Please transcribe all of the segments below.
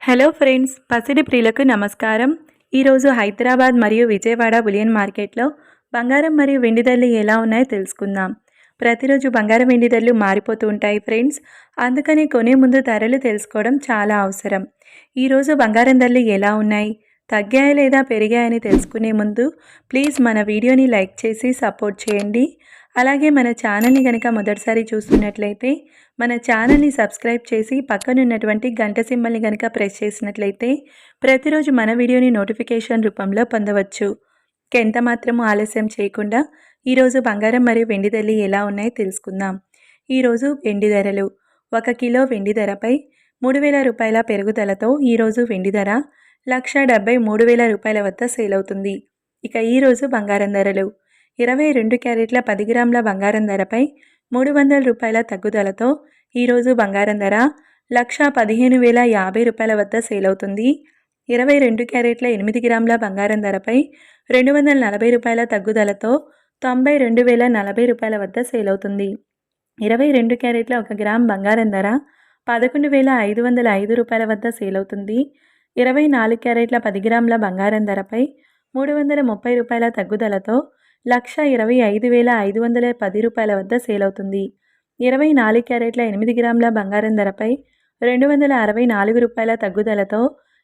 Hello friends, పసిడి ప్రియులకు నమస్కారం. ఈరోజు హైదరాబాద్ మరియు విజయవాడ బులియన్ మార్కెట్లో బంగారం మరియు వెండి ధరలు ఎలా ఉన్నాయో తెలుసుకుందాం. ప్రతిరోజు బంగారం వెండి ధరలు మారిపోతూ ఉంటాయి ఫ్రెండ్స్. అందుకని కొనే ముందు ధరలు తెలుసుకోవడం చాలా అవసరం. ఈరోజు బంగారం ధరలు ఎలా ఉన్నాయి, తగ్గాయా లేదా పెరిగాయని తెలుసుకునే ముందు ప్లీజ్ మన వీడియోని లైక్ చేసి సపోర్ట్ చేయండి. అలాగే మన ఛానల్ని కనుక మొదటిసారి చూస్తున్నట్లయితే మన ఛానల్ని సబ్స్క్రైబ్ చేసి పక్కనున్నటువంటి గంట సింబల్ని కనుక ప్రెస్ చేసినట్లయితే ప్రతిరోజు మన వీడియోని నోటిఫికేషన్ రూపంలో పొందవచ్చు. ఎంత మాత్రము ఆలస్యం చేయకుండా ఈరోజు బంగారం మరియు వెండి ధరలు ఎలా ఉన్నాయో తెలుసుకుందాం. ఈరోజు వెండి ధరలు, 1 కిలో వెండి ధరపై 3,000 రూపాయల పెరుగుదలతో ఈరోజు వెండి ధర 1,73,000 రూపాయల వద్ద సేల్ అవుతుంది. ఇక ఈరోజు బంగారం ధరలు, 22 క్యారెట్ల 10 గ్రాముల బంగారం ధరపై 300 రూపాయల తగ్గుదలతో ఈరోజు బంగారం ధర 1,15,050 రూపాయల వద్ద సేల్ అవుతుంది. 22 క్యారెట్ల 8 గ్రాముల బంగారం ధరపై 240 రూపాయల తగ్గుదలతో 92,040 రూపాయల వద్ద సేల్ అవుతుంది. 22 క్యారెట్ల 1 గ్రామ్ బంగారం ధర 11,505 రూపాయల వద్ద సేల్ అవుతుంది. 24 క్యారెట్ల 10 గ్రాముల బంగారం ధరపై 330 రూపాయల తగ్గుదలతో 1,25,510 రూపాయల వద్ద సేల్ అవుతుంది. 24 క్యారెట్ల 8 గ్రాముల బంగారం ధరపై 264 రూపాయల తగ్గుదలతో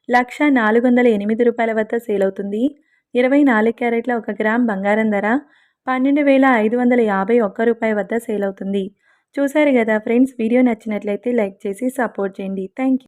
1,408 రూపాయల వద్ద సేల్ అవుతుంది. 24 క్యారెట్ల 1 గ్రామ్ బంగారం ధర 12,551 రూపాయ వద్ద సేల్ అవుతుంది. చూశారు కదా ఫ్రెండ్స్, వీడియో నచ్చినట్లయితే లైక్ చేసి సపోర్ట్ చేయండి. Thank you.